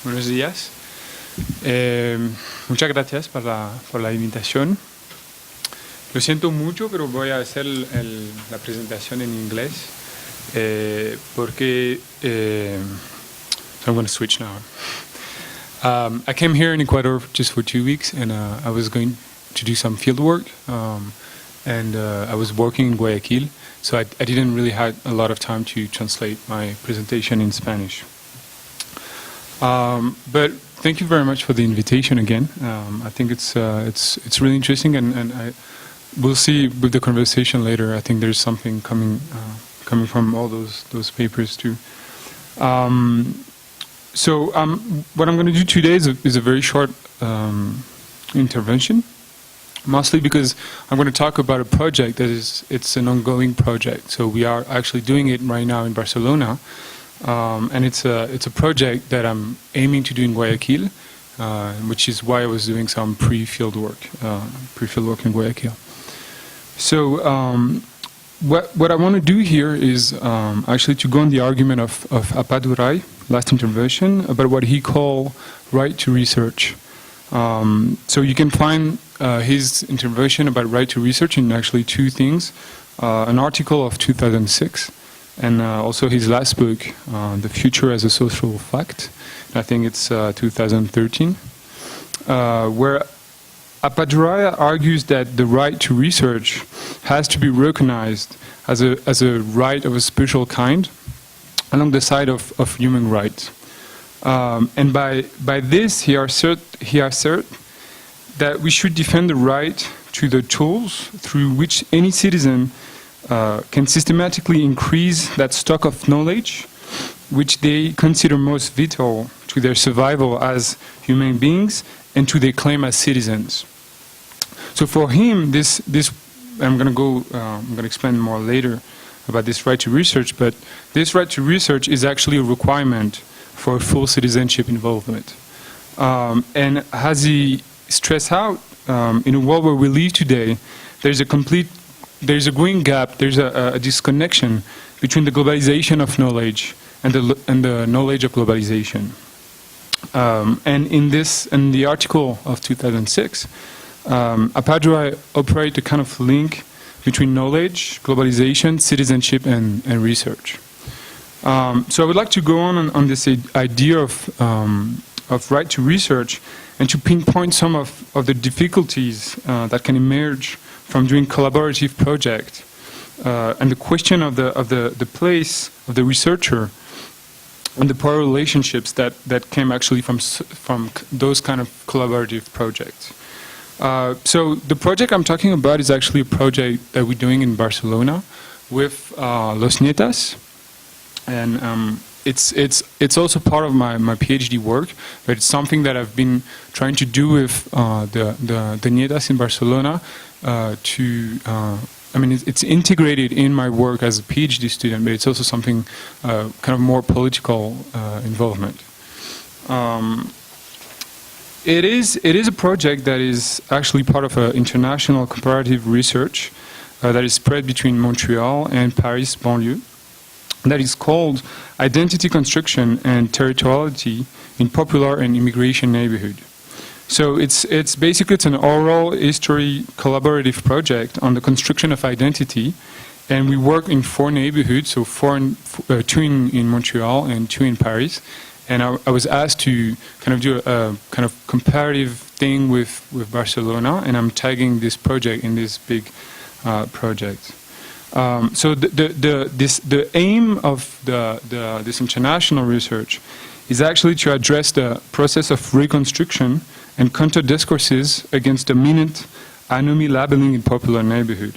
Buenos días. Muchas gracias por la invitación. Lo siento mucho, pero voy a hacer la presentación en inglés porque so I'm going to switch now. I came here in Ecuador just for 2 weeks, and I was going to do some field work, and I was working in Guayaquil, so I didn't really have a lot of time to translate my presentation in Spanish. But thank you very much for the invitation again. I think it's really interesting, and we'll see with the conversation later. I think there's something coming from all those papers too. So what I'm going to do today is a very short intervention, mostly because I'm going to talk about a project that it's an ongoing project. So we are actually doing it right now in Barcelona. And it's a project that I'm aiming to do in Guayaquil, which is why I was doing some pre-field work in Guayaquil. So what I want to do here is actually to go on the argument of Apadurai, last intervention, about what he called right to research. So you can find his intervention about right to research in actually two things: an article of 2006. And also his last book, The Future as a Social Fact, I think it's 2013, where Apadurai argues that the right to research has to be recognized as a right of a special kind along the side of human rights. And by this he asserts that we should defend the right to the tools through which any citizen can systematically increase that stock of knowledge which they consider most vital to their survival as human beings and to their claim as citizens. So for him, this I'm going to explain more later about this right to research, but this right to research is actually a requirement for full citizenship involvement. And as he stressed out, in a world where we live today, there's a growing gap, there's a disconnection between the globalization of knowledge and the knowledge of globalization. And in the article of 2006, Apadurai operates a kind of link between knowledge, globalization, citizenship, and research. So I would like to go on this idea of right to research and to pinpoint some of the difficulties that can emerge from doing collaborative project, and the question of the place of the researcher and the power relationships that came actually from those kind of collaborative projects. So the project I'm talking about is actually a project that we're doing in Barcelona with Los Nietas, and it's also part of my PhD work, but it's something that I've been trying to do with the Nietas in Barcelona. I mean, it's integrated in my work as a PhD student, but it's also something kind of more political involvement. It is a project that is actually part of an international comparative research that is spread between Montreal and Paris banlieue, that is called Identity Construction and Territoriality in Popular and Immigration Neighborhood. So it's an oral history collaborative project on the construction of identity, and we work in 4 neighborhoods, so 2 in Montreal and 2 in Paris. And I was asked to kind of do a kind of comparative thing with Barcelona, and I'm tagging this project in this big project. So the aim of this international research is actually to address the process of reconstruction and counter discourses against the dominant anomaly labeling in popular neighborhood.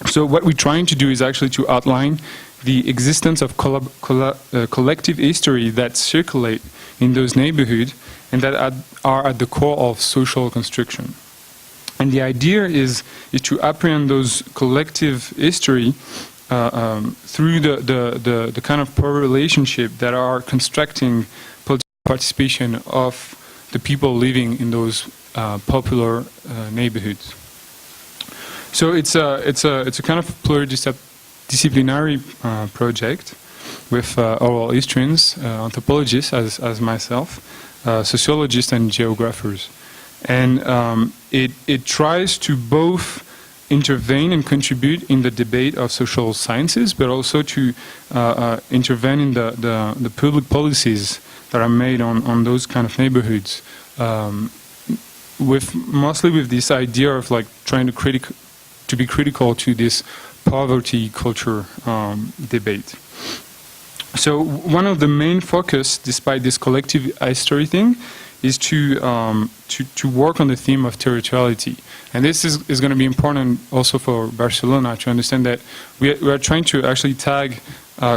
So what we're trying to do is actually to outline the existence of collective history that circulate in those neighborhoods and that are at the core of social construction. And the idea is to apprehend those collective history through the kind of power relationship that are constructing political participation of the people living in those popular neighborhoods. So it's a kind of pluridisciplinary project, with oral historians, anthropologists as myself, sociologists and geographers. And it tries to both intervene and contribute in the debate of social sciences, but also to intervene in the public policies that are made on those kind of neighborhoods, mostly with this idea of like trying to be critical to this poverty culture debate. So one of the main focus, despite this collective history thing, is to work on the theme of territoriality. And this is going to be important also for Barcelona to understand that we are trying to actually tag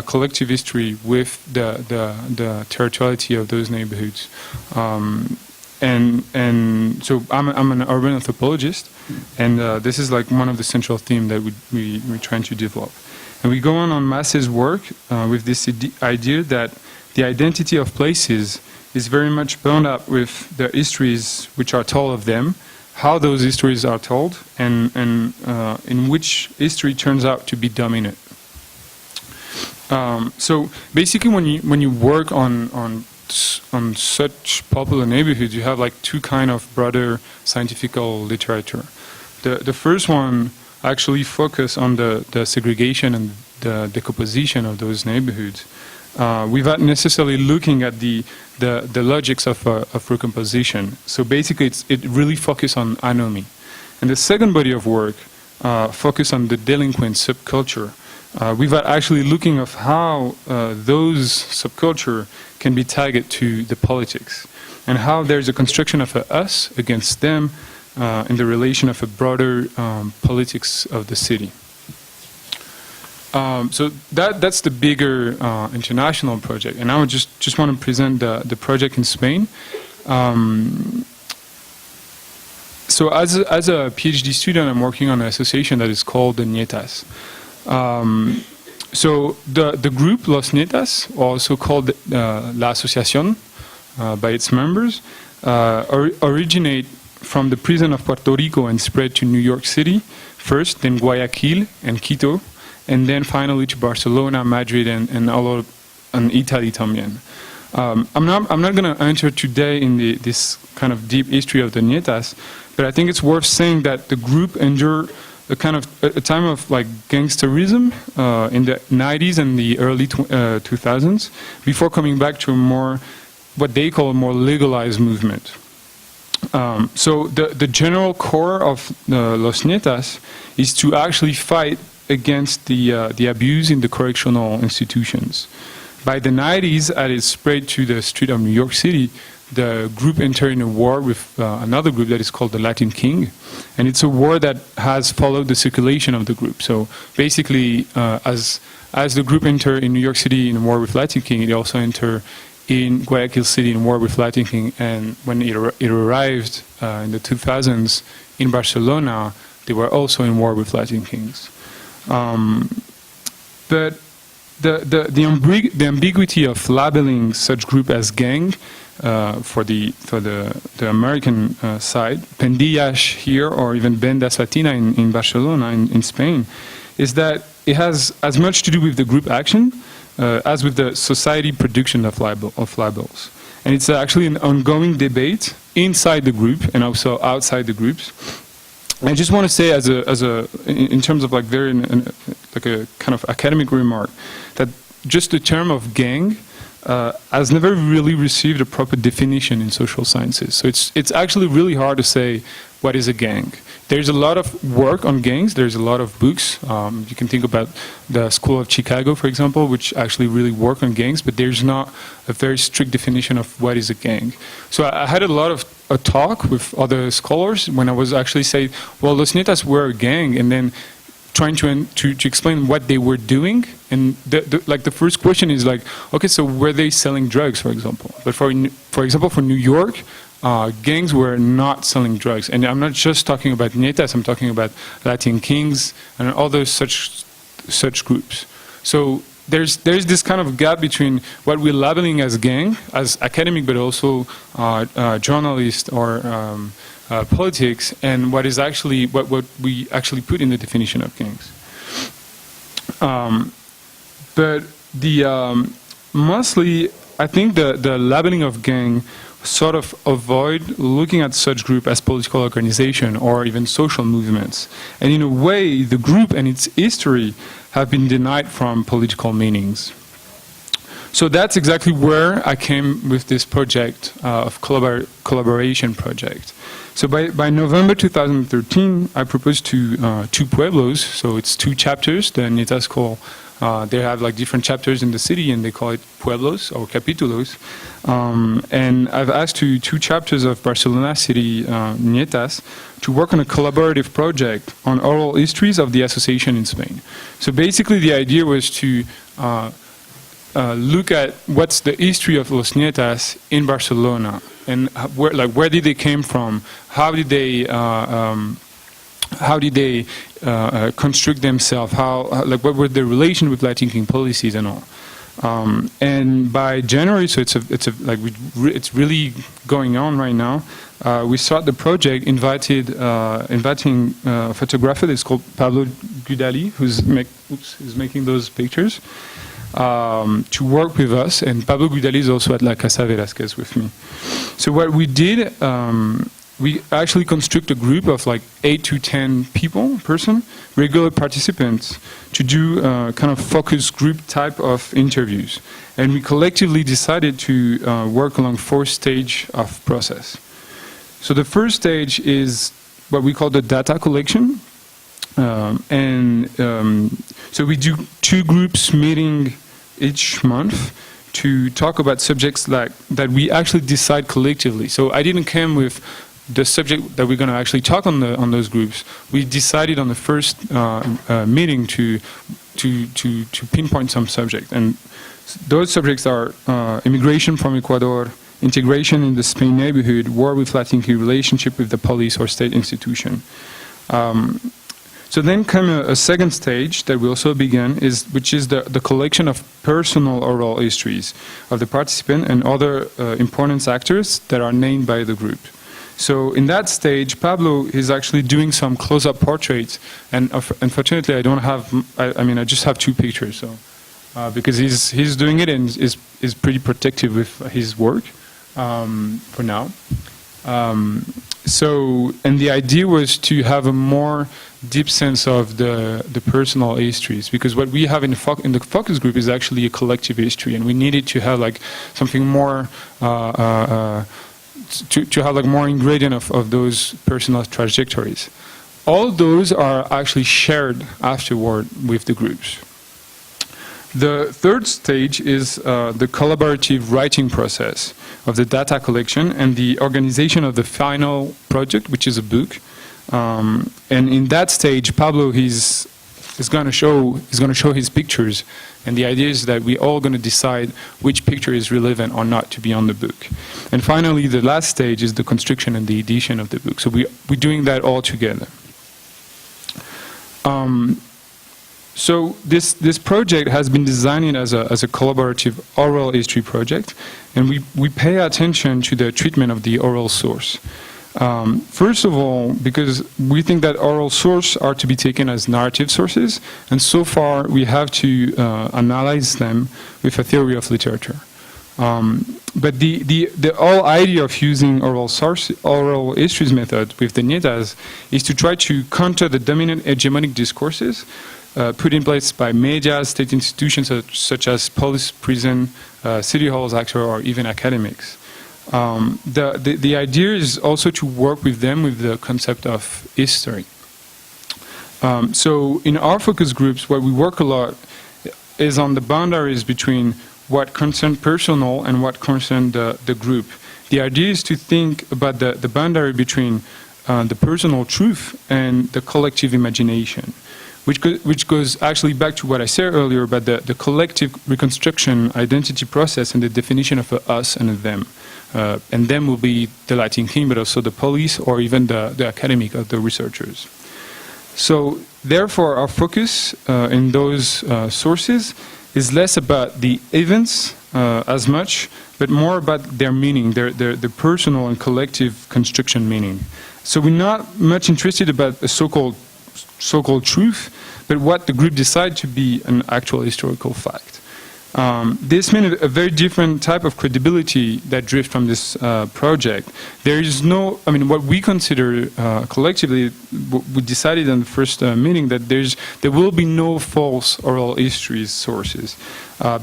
collective history with the territoriality of those neighborhoods. And so I'm an urban anthropologist, and this is like one of the central themes that we're trying to develop. And we go on Masse's work with this idea that the identity of places is very much bound up with the histories which are told of them, how those histories are told, and in which history turns out to be dominant. So basically, when you work on such popular neighborhoods, you have like two kind of broader scientific literature. The first one actually focus on the segregation and the decomposition of those neighborhoods, without necessarily looking at the logics of recomposition. So basically, it really focuses on anomy. And the second body of work focus on the delinquent subculture, without actually looking at how those subculture can be tagged to the politics, and how there's a construction of a us against them in the relation of a broader politics of the city. So that's the bigger international project, and I would just want to present the project in Spain. So as a PhD student, I'm working on an association that is called the Nietas. So the group Los Nietas, also called La Asociación by its members, originate from the prison of Puerto Rico and spread to New York City first, then Guayaquil and Quito, and then finally to Barcelona, Madrid, and all and Italy también. I'm not going to enter today in this kind of deep history of the Nietas, but I think it's worth saying that the group endured a time of like gangsterism in the 90s and the early 2000s, before coming back to a more, what they call a more legalized movement. So the general core of Los Nietas is to actually fight against the abuse in the correctional institutions. By the 90s, as it spread to the street of New York City, the group entered in a war with another group that is called the Latin King, and it's a war that has followed the circulation of the group. So basically, as the group entered in New York City in a war with Latin King, it also entered in Guayaquil City in war with Latin King, and when it arrived in the 2000s in Barcelona, they were also in war with Latin Kings. But the ambiguity of labeling such group as gang for the American side, pandillas here, or even bandas latina in Barcelona, in Spain, is that it has as much to do with the group action as with the society production of labels. And it's actually an ongoing debate inside the group and also outside the groups. I just want to say, in terms of like like a kind of academic remark, that just the term of gang has never really received a proper definition in social sciences. So it's actually really hard to say what is a gang. There's a lot of work on gangs. There's a lot of books. You can think about the School of Chicago, for example, which actually really work on gangs, but there's not a very strict definition of what is a gang. So I had a lot of a talk with other scholars when I was actually saying, well, Los Nietas were a gang, and then trying to explain what they were doing. And the first question is like, okay, so were they selling drugs, for example? But for example, for New York, gangs were not selling drugs. And I'm not just talking about Nietas, I'm talking about Latin Kings and other such groups. So there's this kind of gap between what we're labeling as gang, as academic, but also journalist or politics, and what is actually what we actually put in the definition of gangs. But Mostly, I think the labeling of gang sort of avoid looking at such group as political organization or even social movements. And in a way, the group and its history have been denied from political meanings. So that's exactly where I came with this project of collaboration project. So by November 2013, I proposed to two pueblos, so it's two chapters. The Nietas call, they have like different chapters in the city and they call it pueblos or capítulos. And I've asked two chapters of Barcelona city Nietas to work on a collaborative project on oral histories of the association in Spain. So basically the idea was to look at what's the history of Los Nietas in Barcelona and where did they came from, how did they construct themselves, what were their relation with Latin policies and all. And by January, so it's really going on right now. We start the project inviting a photographer that's called Pablo Gudali, who's making those pictures. To work with us, and Pablo Gudali is also at La Casa Velázquez with me. So what we did, we actually construct a group of like 8 to 10 person, regular participants, to do kind of focus group type of interviews. And we collectively decided to work along 4 stages of process. So the first stage is what we call the data collection. So we do 2 groups meeting each month to talk about subjects that we actually decide collectively. So I didn't come with the subject that we're going to actually talk on those groups. We decided on the first meeting to pinpoint some subject, and those subjects are immigration from Ecuador, integration in the Spain neighborhood, war with Latin relationship with the police or state institution. So then come a second stage that we also began, which is the collection of personal oral histories of the participant and other important actors that are named by the group. So in that stage, Pablo is actually doing some close-up portraits, and unfortunately I don't have, I just have 2 pictures, so because he's doing it and is pretty protective with his work for now. And the idea was to have a more deep sense of the personal histories, because what we have in the focus group is actually a collective history, and we needed to have like something more to have like more ingredient of those personal trajectories. All those are actually shared afterward with the groups. The third stage is the collaborative writing process of the data collection and the organization of the final project, which is a book. And in that stage, Pablo is going to show his pictures, and the idea is that we're all going to decide which picture is relevant or not to be on the book. And finally, the last stage is the construction and the edition of the book. So we're doing that all together. So this project has been designed as a collaborative oral history project, and we pay attention to the treatment of the oral source. First of all, because we think that oral sources are to be taken as narrative sources, and so far we have to analyze them with a theory of literature. But the whole idea of using oral histories method with the Nietas is to try to counter the dominant hegemonic discourses put in place by media, state institutions such as police, prison, city halls, actors, or even academics. The idea is also to work with them with the concept of history. So in our focus groups, what we work a lot is on the boundaries between what concerns personal and what concerns the group. The idea is to think about the boundary between the personal truth and the collective imagination, which goes actually back to what I said earlier about the collective reconstruction identity process and the definition of a us and a them. And them will be the Latin king, but also the police or even the academic of the researchers. So therefore, our focus in those sources is less about the events as much, but more about their meaning, their personal and collective construction meaning. So we're not much interested about a so-called truth, but what the group decide to be an actual historical fact. This means a very different type of credibility that drifts from this project. There is no, I mean, what we consider collectively, we decided in the first meeting that there will be no false oral history sources,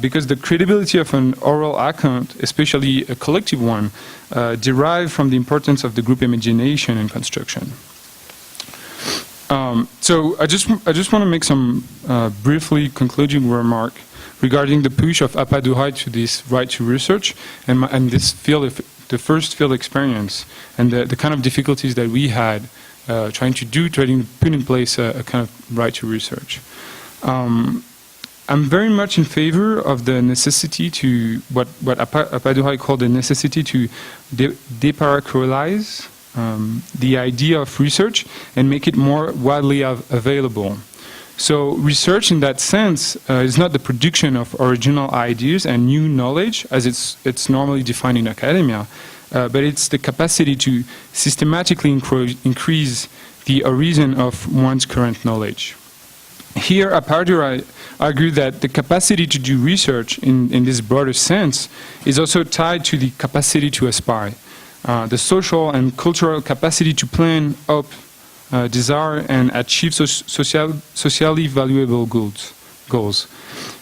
because the credibility of an oral account, especially a collective one, derives from the importance of the group imagination and construction. So I just want to make some briefly concluding remark regarding the push of Apaduhai to this right to research and this field, the first field experience, and the kind of difficulties that we had trying to put in place a kind of right to research. I'm very much in favor of the necessity to, what Apaduhai called the necessity to deparacrolize the idea of research and make it more widely available. So research in that sense is not the production of original ideas and new knowledge as it's normally defined in academia, but it's the capacity to systematically increase the horizon of one's current knowledge. Here, Apaduhai argued that the capacity to do research in this broader sense is also tied to the capacity to aspire, the social and cultural capacity to plan, hope, desire and achieve socially valuable goals.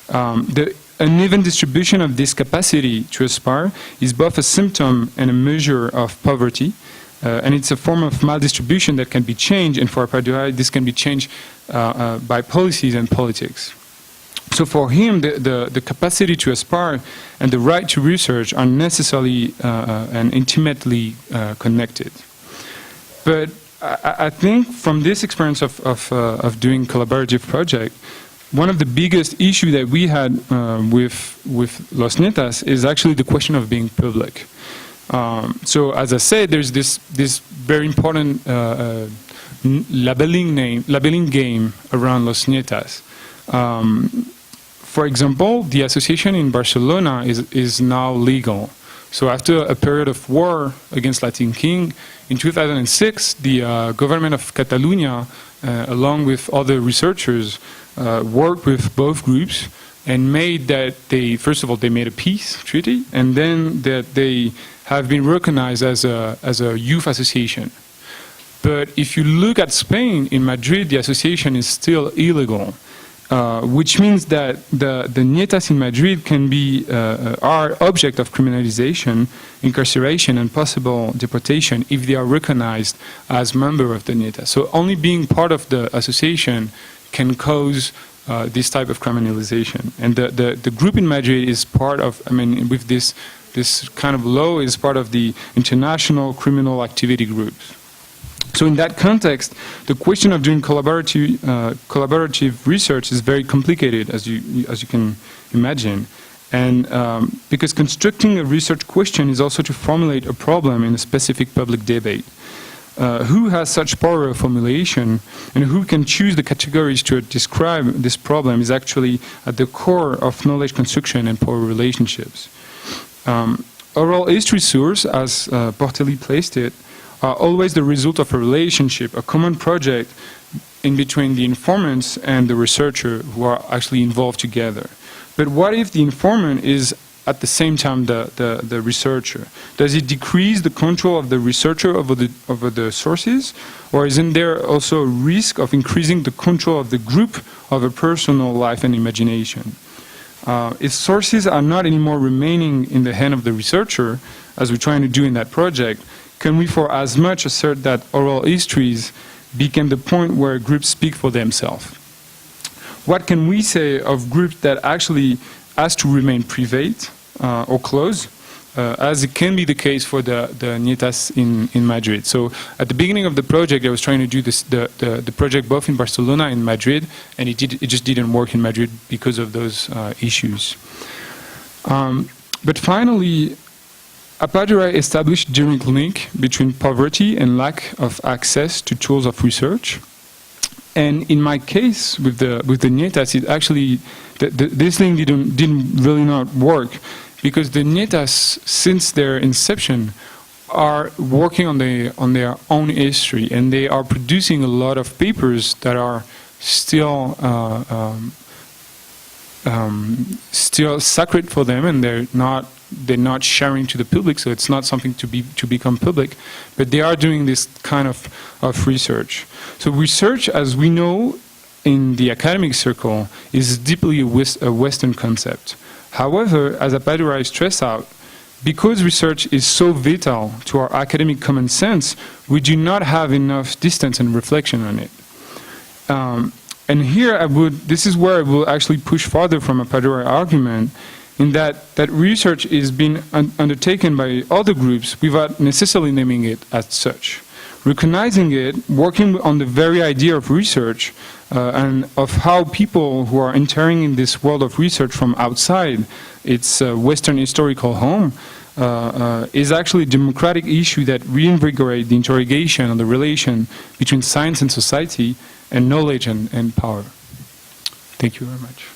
The uneven distribution of this capacity to aspire is both a symptom and a measure of poverty, and it's a form of maldistribution that can be changed, and for Apaduhai this can be changed by policies and politics. So for him, the capacity to aspire and the right to research are necessarily and intimately connected. But I think from this experience of doing collaborative project, one of the biggest issues that we had with Los Nietas is actually the question of being public. So as I said, there's this very important labeling game around Los Nietas. For example, the association in Barcelona is now legal. So after a period of war against Latin King, in 2006, the government of Catalonia, along with other researchers, worked with both groups and made that first of all, they made a peace treaty, and then that they have been recognized as a youth association. But if you look at Spain, in Madrid, the association is still illegal. Which means that the Nietas in Madrid can be are object of criminalization, incarceration, and possible deportation if they are recognized as member of the Nietas. So only being part of the association can cause this type of criminalization. And the group in Madrid is part of, I mean, with this kind of law, is part of the international criminal activity groups. So in that context, the question of doing collaborative research is very complicated, as you can imagine. And because constructing a research question is also to formulate a problem in a specific public debate. Who has such power of formulation and who can choose the categories to describe this problem is actually at the core of knowledge construction and power relationships. Oral history source, as Portelli placed it, are always the result of a relationship, a common project in between the informants and the researcher who are actually involved together. But what if the informant is at the same time the researcher? Does it decrease the control of the researcher over the sources? Or isn't there also a risk of increasing the control of the group of a personal life and imagination? If sources are not anymore remaining in the hand of the researcher, as we're trying to do in that project, can we for as much assert that oral histories became the point where groups speak for themselves? What can we say of groups that actually has to remain private or closed, as it can be the case for the Nietas in Madrid? So at the beginning of the project, I was trying to do the project both in Barcelona and Madrid, and it just didn't work in Madrid because of those issues. But finally, Apaduhai established a direct link between poverty and lack of access to tools of research. And in my case, with the Nietas, it actually, this link didn't really not work, because the Nietas, since their inception, are working on their own history, and they are producing a lot of papers that are still still sacred for them, and they're not sharing to the public, so it's not something to become public, but they are doing this kind of research. So research, as we know in the academic circle, is deeply a Western concept. However, as Apadurai stressed out, because research is so vital to our academic common sense, we do not have enough distance and reflection on it. And here this is where I will actually push farther from Apadurai argument, in that research is being undertaken by other groups without necessarily naming it as such. Recognizing it, working on the very idea of research, and of how people who are entering in this world of research from outside its Western historical home, is actually a democratic issue that reinvigorates the interrogation on the relation between science and society, and knowledge and power. Thank you very much.